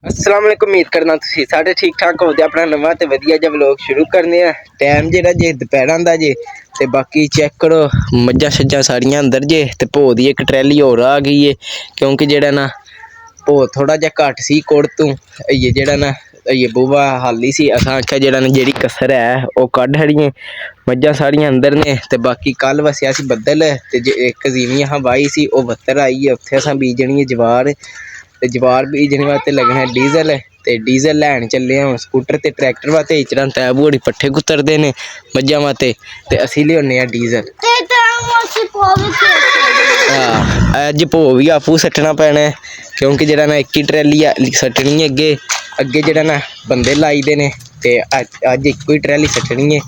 अस्सलाम वालेकुम। उम्मीद करना तुसीं सारे ठीक ठाक होवोगे। अपना नवा ते वधिया जिहा व्लॉग शुरू करने आ। टाइम जेह्ड़ा जे दपैह्रां दा जे ते बाकी चेक करो मज्झां शज्जां सारियां अंदर जे ते भो दी इक ट्रैली होर आ गई है क्योंकि जेह्ड़ा ना भो थोड़ा जिहा घट्ट सी कुड़ तों इयै जेह्ड़ा ना इयै बूआ हाली सी असां आखेआ जेह्ड़ा ना जेह्ड़ी कसर है ओह् कड्ढ छड़िये। मज्झां सारियां अंदर ने ते बाकी कल वस्सेआ सी बद्दल ते इक ज़मीन असां वाही सी ओह् बत्तर आई है। उत्थे असां बीजनी है जवार ते जवार बीजने वास्ते लग्गना डीजल ते डीजल लैन चले हुण स्कूटर ते ट्रैक्टर वास्ते इचरा तैबू होरी पट्ठे कुतरदे ने मज्झां वास्ते ते असीं लेऔने आं डीजल। अज्ज भो बी आपूं सट्टना पैना है क्योंकि जेह्ड़ा ना इक ही ट्रैली सट्टनी है अग्गे जेह्ड़ा ना बंदे लाई दे ने ते अज्ज इक्को ही ट्रैली सट्टनी है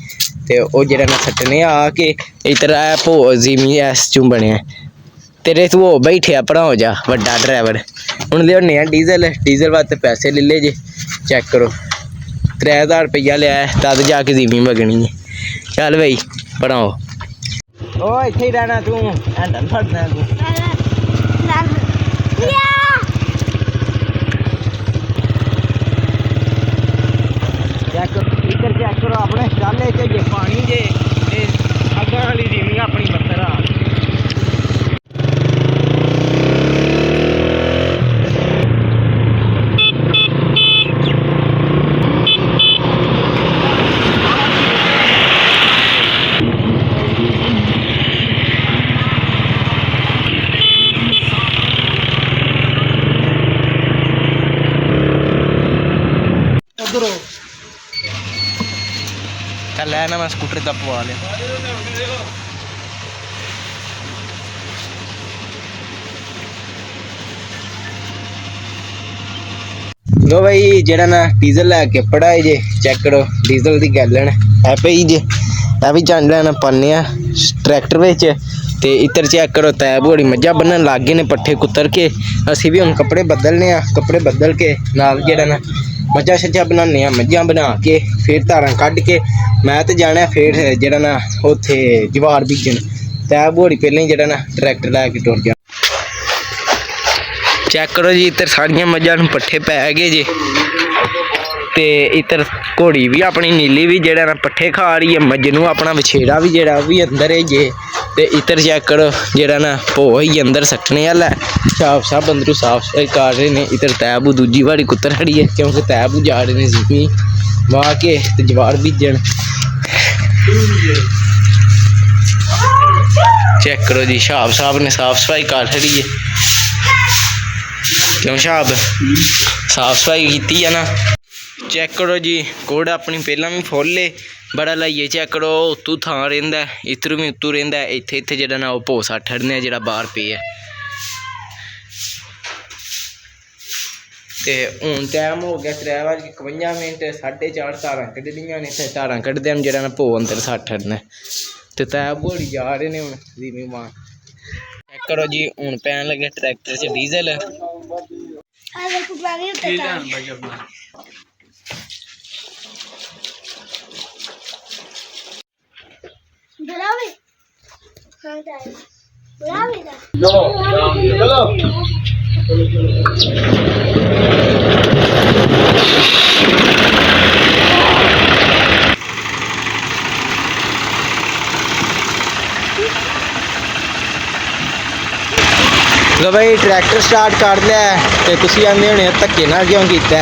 ते ओह् जेह्ड़ा ना सट्टने आ के इद्धर भो ज़मीन ऐस चूं बनेआ तेरे तूं हो बैठेआ भराओ जा बड्डा ड्राइवर। हुण लेऔने आं डीजल वास्ते पैसे ले ले जे चेक करो 3000 रुपया लेआ है तद जाके ज़मीन बगनी है। चल भाई भराओ। ओह इत्थे ही रैह्ना तूं हैंडल फड़ना तूं। इधर चेक करो अपने शाले च जे पानी जे ते अग्गां वाली ज़मीन अपनी बत्तर आ। चल लै ना मैं स्कूटर दा पवा लिया। लो भाई जेह्ड़ा ना डीजल लैके पढ़ाए जे चेक करो डीजल दी गैलन है पई जे ऐ बी जान लैना पान्ने आं ट्रैक्टर बिच ते इधर चेक करो तैब होड़ी मज्झां बन्नन लग गए ने पट्ठे कुतर के असीं भी हुण कपड़े बदलने आं। कपड़े बदल के नाल जेह्ड़ा ना मज्झां शज्जां बनाने आं। मज्झां बना के फिर धारां कड्ढ के मैं ते जाना फिर जेह्ड़ा ना उत्थे जवार बीजन तैब होड़ी पैह्लें ही जेह्ड़ा ना ट्रैक्टर लैके टुर गया। चेक करो जी इधर सारियां मज्झां नूं पट्ठे पै गए जे ते इधर घोड़ी भी अपनी नीली भी जेह्ड़ा ना पट्ठे खा रही है। मज्झनू अपना बछेड़ा भी जेह्ड़ा ओह् भी अंदर है जे ते इधर चेक करो जेह्ड़ा ना भो होई गेआ अंदर सट्टने आह्ला है। छाप अंदरों साफ सफाई कर रहे ने। इधर तैबू दूजी बारी कुतर खड़ी है क्योंकि तैबू जा रहे ने ज़मीन वाह के ते जवार बीजन। चेक करो जी शाप ने साफ सफाई कर छड़ी है क्यों शाप साफ सफाई की है ना। चेक करो जी कुड़ अपनी पहला भी फुल है बड़ा लाइए चेक करो उत्तू थां रहिंदा इधरों भी उत्तू रहिंदा इत्थे इत्थे जेह्ड़ा ना ओह् भो सट्ट छड्डने जेह्ड़ा बाहर पे है। ते हून टाइम हो गया 3:51 4:30 धारां कड्ढनियां ने इत्थे धारां कड्ढदे न जेह्ड़ा ना भो अंदर सट्ट छड्डना ते तैब होड़ी जा रहे ने हुण ज़मीन मान। चेक करो जी हुण पैन लगे ट्रैक्टर च डीजल। लो भाई ट्रैक्टर स्टार्ट कर लिया ते तुसीं आंदे होने धक्के नाल क्यों कीता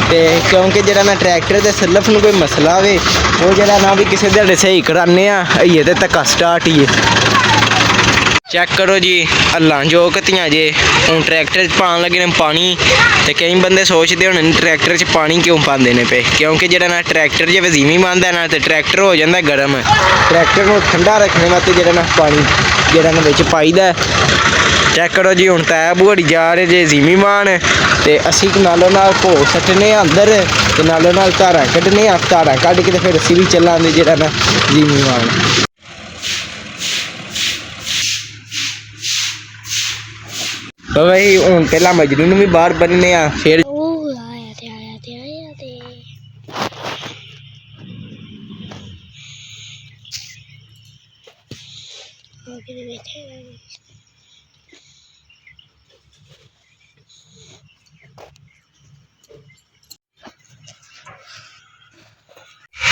ते क्योंकि जेह्ड़ा ना ट्रैक्टर दे सलफ नूं कोई मसला होवे ओह् जेह्ड़ा ना भी किसे ध्याड़े स्हेई कराने आं होइए ते धक्का स्टार्ट ही है। चेक करो जी हल्लां जो घतियां जे हूँ ट्रैक्टर च पान लगे ने पानी ते कई बंदे सोचदे होने ट्रैक्टर च पानी क्यों पांदे ने पे क्योंकि जेह्ड़ा ना ट्रैक्टर जे ज़मीन मांदा ना ते ट्रैक्टर हो जाता गर्म। ट्रैक्टर को ठंडा रखने वास्ते जेह्ड़ा ना पानी जेह्ड़ा ना बिच पाईदा। चेक करो जी हुण तैब होड़ी जा रहे जे ज़मीन मान ते असीं नालों नाल भो सट्टने अंदर ते नालों नाल धारां कड्ढने धारां कड्ढ के ते फिर असीं भी चलांदे जेह्ड़ा ना ज़मीन मान। तो भाई हूँ पहला मजनू नूं भी बाहर बन्नने आ फिर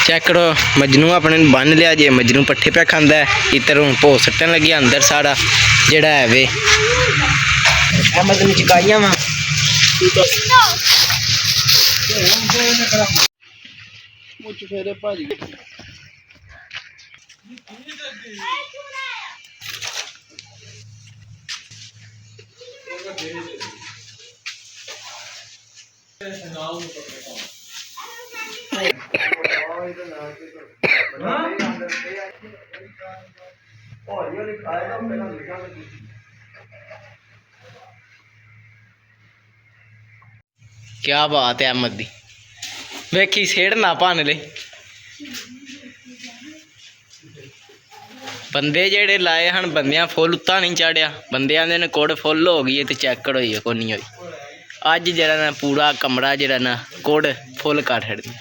चेक करो मजनू अपने बन लिया जे मजनू पट्ठे पे खांदा है इधर हूँ भो सट्टन लगे अंदर सारा जेड़ा है वे मजनू चकाइया वा क्या बात है अहमद दी वेखी सेड़ ना भन ले बंदे जेड़े लाए हन बंदियां फुल उत्ता नहीं चाढ़िया बंदे आंदे ने कुड़ फुल हो गई ते चैकड़ होई है कोनी होई अज जरा ना पूरा कमरा जरा ना कुड़ फुल कर छड़ी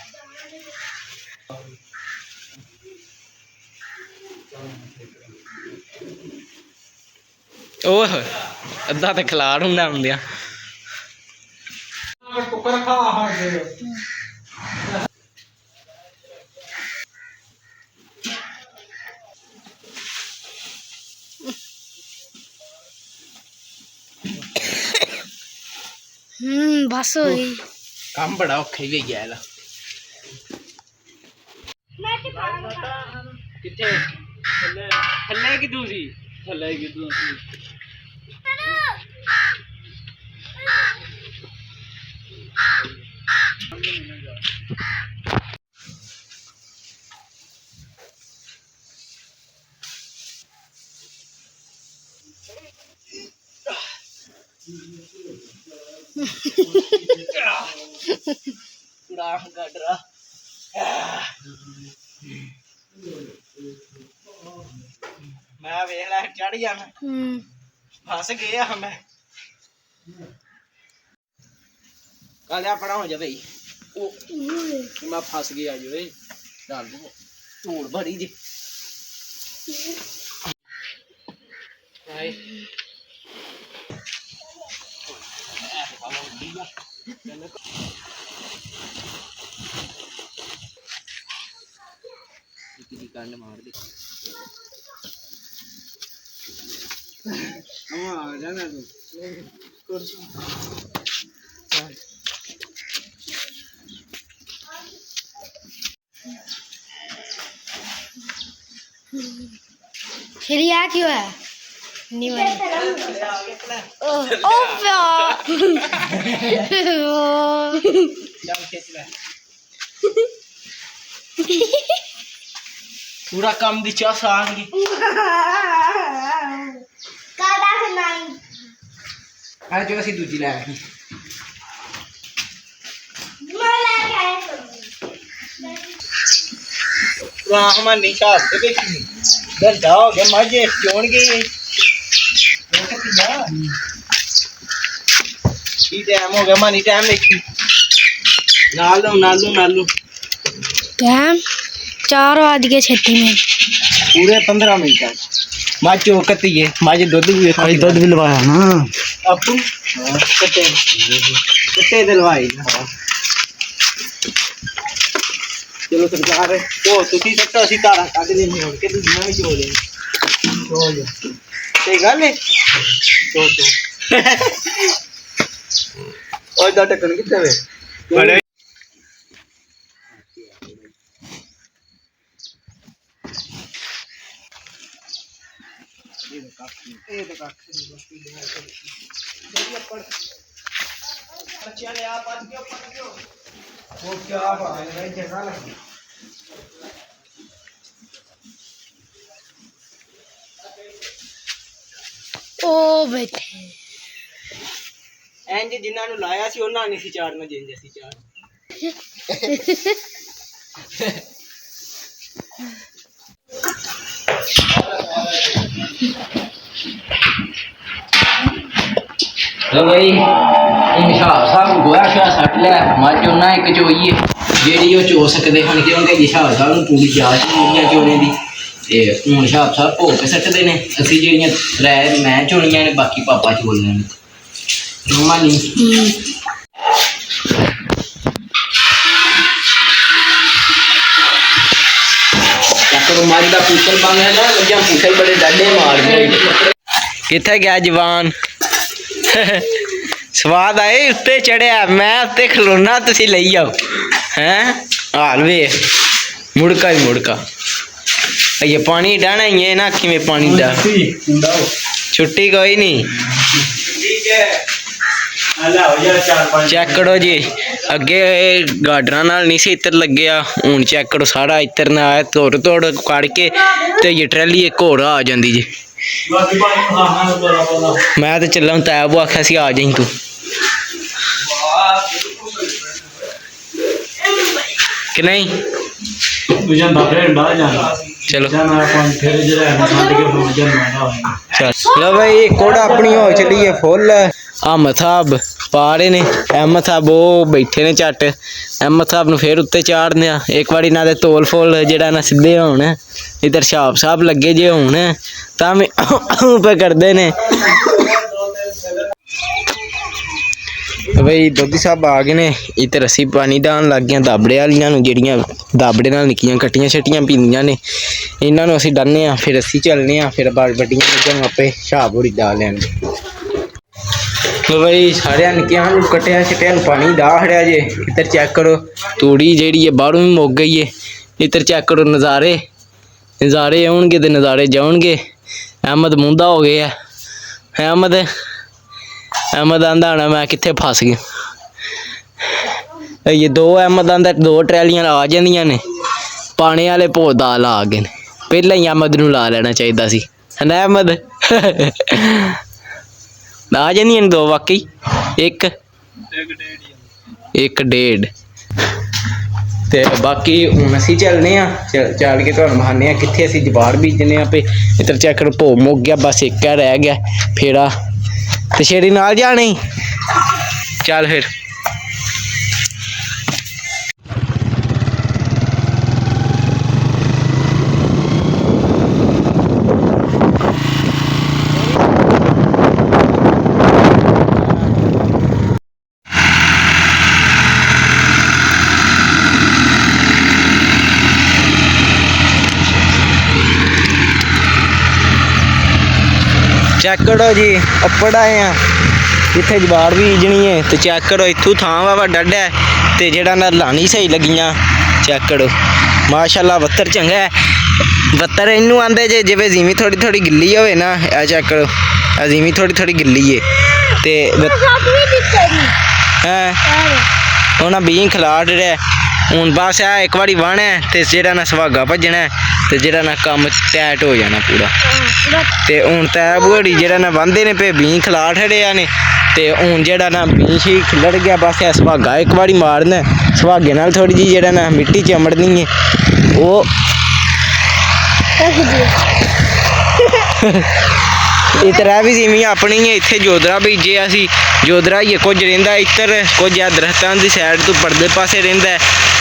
ओह अद्धा तो खिलाड़ होंदा हुंदियां बस हो गई काम बड़ा औखा ही गया है किथे थल्ले की दूसरी थल्ले की दूसरी मैं वेख लै चढ़ जाना फस गया मैं कल अपना हो जा भाई मैं फस गया जो चल धूड़ भरी जी कंड मार दी आ जाना तू फिर यहाँ क्यों है नहीं पूरा काम दी चाह साग की आ जो ਅਸੀਂ ਦੂਜੀ ਲੈ ਆਈ ਵਾਹ ਮੈਂ ਨਿਸ਼ਾਨ ਤੇ ਦੇਖੀ ਦਰ ਜਾਓਗੇ ਮਾਝੇ ਚੋਣਗੇ ਕੀ ਟਾਈਮ ਹੋ ਗਿਆ ਮਾਨੀ ਟਾਈਮ ਦੇਖੀ ਨਾਲੂ टाइम 4:36 मिनट पूरे 15 मिनट माँ चौकती है माँ दूध भी दूध भी लवाया ना अपू कट्टे दिलवाई चलो सरकार तो तुसी सट्टा असी तारा कट देनी हुण के दूजियां भी चो ले सही गल है तो और दा टकन किथे वे बड़े बच्चियां ले आप आज क्यों पढ़ क्यों वो क्या भाई नहीं जगह लगी ओ बैठे ਇੰਜ ਜਿਨ੍ਹਾਂ ਨੂੰ ਲਾਇਆ ਸੀ ਉਹਨਾਂ ਨਹੀਂ ਸੀ ਚਾੜਨਾ ਜਿੰਜ ਅਸੀਂ ਚਾੜ तो भाई हिसाब साहब गोया शा सट लिया मज उन्हें एक चोई है जी चो सकते हैं क्योंकि हिसाब साहब को पूरी जांच नहीं चोने की हूँ हिसाब साहब भोग के सटते हैं असं जी त्रै मैं चुनिया ने बाकी पापा चोलने मानी ਮੱਝ ਦਾ ਪੂਛਲ ਪਾਉਂਦੇ ਨਾ ਮੱਝਾਂ ਪੂਛਲ ਬੜੇ ਡਾਢੇ ਮਾਰਦੇ। ਕਿੱਥੇ ਗਿਆ ਜਵਾਨ? ਸਵਾਦ ਆਏ ਉੱਤੇ ਚੜਿਆ, ਮੈਂ ਉੱਤੇ ਖਲੋਣਾ, ਤੁਸੀਂ ਲਈ ਜਾਓ। ਹੈਂ ਹਾਲ ਵੇ ਮੁੜਕਾ ਹੀ ਮੁੜਕਾ। ਇਹ ਪਾਣੀ डाना ही है ना, अखी में पानी डाल। छुट्टी कोई नहीं, चेक करो जी। अगे गार्डर नाल नहीं सी इत्र लगे, हूँ चेक करो सारा इत्र ना आया तोड़ तोड़ कड़ के ते ये ट्रैली एक होर आ जाती जी। मैं तो चला तैब आख्या सी आ जाई तू कि नहीं। चलो चलो भाई कोड़ा अपनी हो चली है फुल। अहमद साहब पा रहे ने, अहमद साहब वो बैठे ने झट। अहमद साहब नूं फिर उत्ते चाढ़ने एक बारी ना तोल फोल जेड़ा ना सीधे होण। इधर छाप साहब लगे जे होण तां भी पे करदे ने। भाई दोधी साहब आ गए ने। इधर असी पानी डान लग गए दाबड़े वालियां नूं, जेहड़ियां दाबड़े नाल निक्कियां कट्टियां छट्टियां पींदियां ने। इन्हां नूं असी डाने आ, फिर असी चलने आ, फिर बड्डियां मੱਝਾਂ नूं आपे छाप होरी डाल लैणगे। तो भाई सारिया निक्कियां नूं कट्टियां छट्टियां नूं पानी डाह खड़िया जे। इधर चेक करो तूड़ी जेहड़ी है बाहरों भी मुक गई है। इधर चेक करो नज़ारे, नज़ारे आउणगे ते नज़ारे जाउणगे। अहमद मुंदा हो गया। अहमद अहमद आंदा होना मैं कित्थे फस गया। ये दो अहमद आंदा दो ट्रैलियां आ जांदियां ने। पाने वाले भोदा ला गए ने, पहले ही अहमद नूं ला लेना चाहिए सी। है ना अहमद? आ जांदियां ने दो वाकई, एक डेढ़। ते बाकी हुण असी चलने आ, चल के तुहानूं विखाने आ कित्थे असी जवार बीजने आ पे। इधर चेक करो भो मुक गया, बस एक रह गया फेरा। ते शेरी नाल जाने चल फिर। चेक करो जी अप्पड़ आए हैं, इत्थे जवार बीजनी है। तो चेक करो इत्थों थां वावा डड है ते जेड़ा ना लानी सही लगियां। चेक करो माशाल्लाह बत्तर चंगा है। बत्तर इनू आंदे जे जिवें ज़मीं थोड़ी थोड़ी गिल्ली होवे ना। आ चेक करो ज़मीं थोड़ी थोड़ी गिल्ली है ते उन्हें बीं खिलाड़ रहा। हूँ बस आ एक बारी वाहना है ते जेड़ा ना सुहागा भजना है ते जेड़ा ना कम टैट हो जाना पूरा। ते हूँ तै बुहड़ी जेड़ा ना बंदे ने पे बीं खिला छड़िया ने। ते हूँ जेड़ा ना बीं शी खिलड़ गया, बस आ सुहागा एक बारी मारना। सुहागे नाल थोड़ी जी जेड़ा ना मिट्टी चमड़नी है वो। इधर भी जिमीं अपनी है, इत्थे जोधरा बीजे असी। जोधरा ही कुछ रहिंदा इधर, कुछ आ दरख्तां दी साइड तो परले पासे रहिंदा है।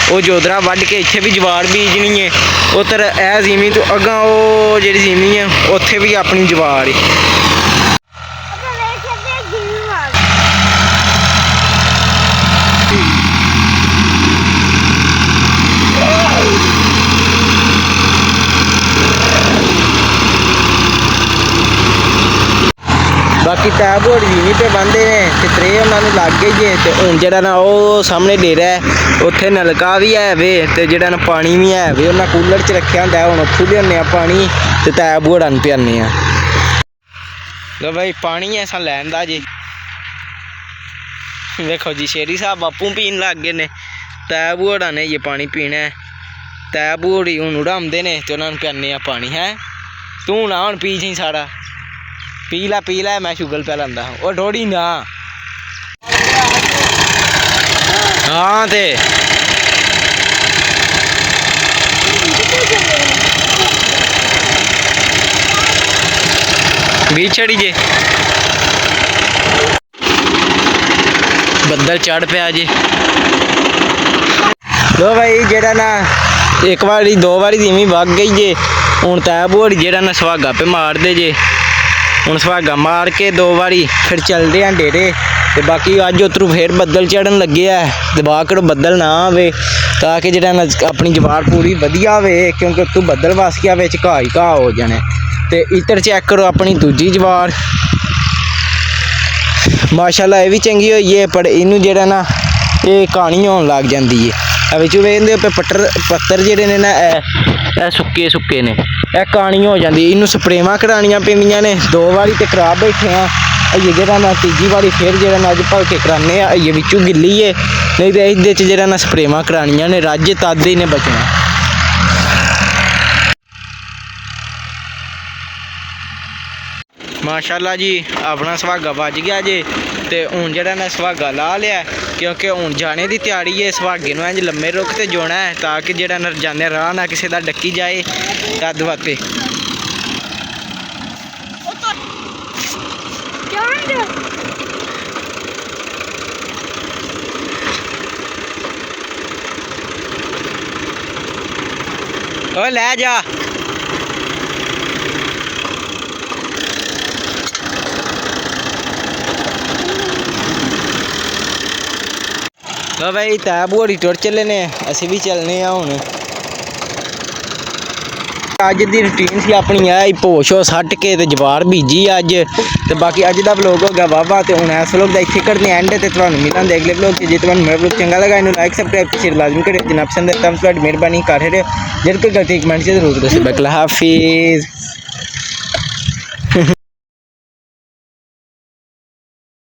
वो जोधरा वड्ढ के इत्थे भी जवार बीजनी है। उधर ए जिमीं तो अगां वो जेहड़ी जिमीं है उत्थे भी अपनी जवार है। बाकी तैब होर ज़मीं पे बंदे ने ते त्रे उन्होंने लग गई है। तो हूँ जरा ना वो सामने डेरा है उत्थे नलका भी है वे ते जरा ना पानी भी है वे। उन्हें कूलर च रखे होंगे, हूँ उत्थों लिया पानी ते तैब होड़ा नूं पिआने आ। लो भाई पानी ऐसा लैन दा जी। देखो जी शेरी साहब बापू पीन लग गए ने, तैब होड़ा ने ये पानी पीना है। तैब होड़ी हूँ उड़ाते ने तो उन्होंने पिआने आ पानी। है तू ना हूँ पी जी सारा पी ला मैं शुगर पे लांदा वो डोड़ी ना। हाँ ते बीच छड़ी जे बदल चढ़ पिया जे। लो भाई जेड़ा ना एक बारी दो बारी ज़मीं वग गई जे। हूँ तैब होड़ी जेड़ा ना सुहागा पे मार दे जे। हूँ सुहागा मार के दो बारी फिर चलते हैं डेरे ਤੇ ਬਾਕੀ ਅੱਜ ਉੱਧਰੋਂ ਫੇਰ ਬੱਦਲ ਚੜਨ ਲੱਗੇ ਆ, ਦਬਾ ਕਰੋ ਬੱਦਲ ਨਾ ਆਵੇ ਤਾਂ ਕਿ ਜਿਹੜਾ ਨਾ ਆਪਣੀ ਜਵਾਰ ਪੂਰੀ ਵਧੀਆ ਹੋਵੇ, ਕਿਉਂਕਿ ਉੱਤੋਂ ਬੱਦਲ ਵਸ ਗਿਆ ਵਿੱਚ ਘਾਹ ਹੀ ਘਾਹ ਹੋ ਜਾਣੇ। ਤੇ ਇੱਧਰ ਚੈੱਕ ਕਰੋ ਆਪਣੀ ਦੂਜੀ ਜਵਾਰ, ਮਾਸ਼ਾਅੱਲਾ ਇਹ ਵੀ ਚੰਗੀ ਹੋਈ ਹੈ, ਪਰ ਇਹਨੂੰ ਜਿਹੜਾ ਨਾ ਇਹ ਕਾਣੀ ਹੋਣ ਲੱਗ ਜਾਂਦੀ ਹੈ। ਵਿੱਚੋਂ ਵੇਖਦੇ ਹੋ ਪੱਤਰ ਜਿਹੜੇ ਨੇ ਨਾ ਇਹ ਸੁੱਕੇ ਸੁੱਕੇ ਨੇ, ਇਹ ਕਾਣੀ ਹੋ ਜਾਂਦੀ। ਇਹਨੂੰ ਸਪਰੇਵਾਂ ਕਰਾਉਣੀਆਂ ਪੈਂਦੀਆਂ ਨੇ, 2 ਵਾਰੀ ਤੇ ਕਰਾ ਬੈਠੇ ਆ। ਇਹ ਜਿਹੜਾ ਨਾ ਤੀਜੀ ਵਾਰੀ ਫਿਰ ਜਿਹੜਾ ਨਾ ਅੱਜ ਭਲ ਕੇ ਕਰਾਉਂਦੇ ਆ। ਇਹ ਵਿੱਚੋਂ ਗਿੱਲੀ ਹੈ, ਨਹੀਂ ਤੇ ਇਹਦੇ 'ਚ ਜਿਹੜਾ ਨਾ ਸਪਰੇਵਾਂ ਕਰਾਉਣੀਆਂ ਨੇ, ਰੱਜ ਤਦ ਹੀ ਨੇ ਬਚਣਾ। ਮਾਸ਼ਾਅੱਲਾ ਜੀ ਆਪਣਾ ਸੁਹਾਗਾ ਵੱਜ ਗਿਆ ਜੇ, ਤੇ ਹੁਣ ਜਿਹੜਾ ਨਾ ਸੁਹਾਗਾ ਲਾ ਲਿਆ, ਕਿਉਂਕਿ ਹੁਣ ਜਾਣੇ ਦੀ ਤਿਆਰੀ ਹੈ। ਸੁਹਾਗੇ ਨੂੰ ਇੰਝ ਲੰਮੇ ਰੁੱਖ ਤੇ ਜੋਣਾ ਹੈ ਤਾਂ ਕਿ ਜਿਹੜਾ ਨਾ ਜਾਂਦੇ ਰਾਹ ਨਾ ਕਿਸੇ ਦਾ ਡੱਕੀ ਜਾਏ ਤਦ ਵਾਤੇ। ਓਏ ਲੈ ਜਾ। ਲੋ ਭਾਈ ਤੈਬ ਹੋਰੀ ਟੁਰ ਚੱਲੇ ਨੇ, ਅਸੀਂ ਵੀ ਚੱਲਨੇ ਆ ਹੁਣ। ਅੱਜ ਦੀ ਰੂਟੀਨ ਸੀ ਆਪਣੀ ਆ ਭੋਸ਼ੋ ਸੱਟ ਕੇ ਤੇ ਜਵਾਰ ਬੀਜੀ ਅੱਜ। ਤੇ ਬਾਕੀ ਅੱਜ ਦਾ ਵਲੋਗ ਹੋ ਗਿਆ ਵਾਵਾ, ਤੇ ਹੁਣ ਇਸ ਵਲੋਗ ਦਾ ਇੱਥੇ ਕਰਦੇ ਐਂਡ। ਤੇ ਤੁਹਾਨੂੰ ਮਿਲਾਂਗੇ ਅਗਲੇ ਵਲੋਗ 'ਚ। ਜੇ ਤੁਹਾਨੂੰ ਮੇਰਾ ਵਲੋਗ ਚੰਗਾ ਲੱਗਾ ਇਹਨੂੰ ਲਾਈਕ ਸਬਸਕ੍ਰਾਈਬ ਤੇ ਸ਼ੇਅਰ ਲਾਜ਼ਮੀ ਕਰਿਓ। ਜਿੰਨਾ ਪਸੰਦ ਹੈ ਤਾਂ ਤੁਹਾਡੀ ਮਿਹਰਬਾਨੀ ਕਰ ਰਹੇ। ਜੇ ਕੋਈ ਗਲਤੀ ਕਮੈਂਟ 'ਚ ਜ਼ਰੂਰ ਦੱਸੋ। ਬਕਲਾ ਹਾਫਿਜ਼।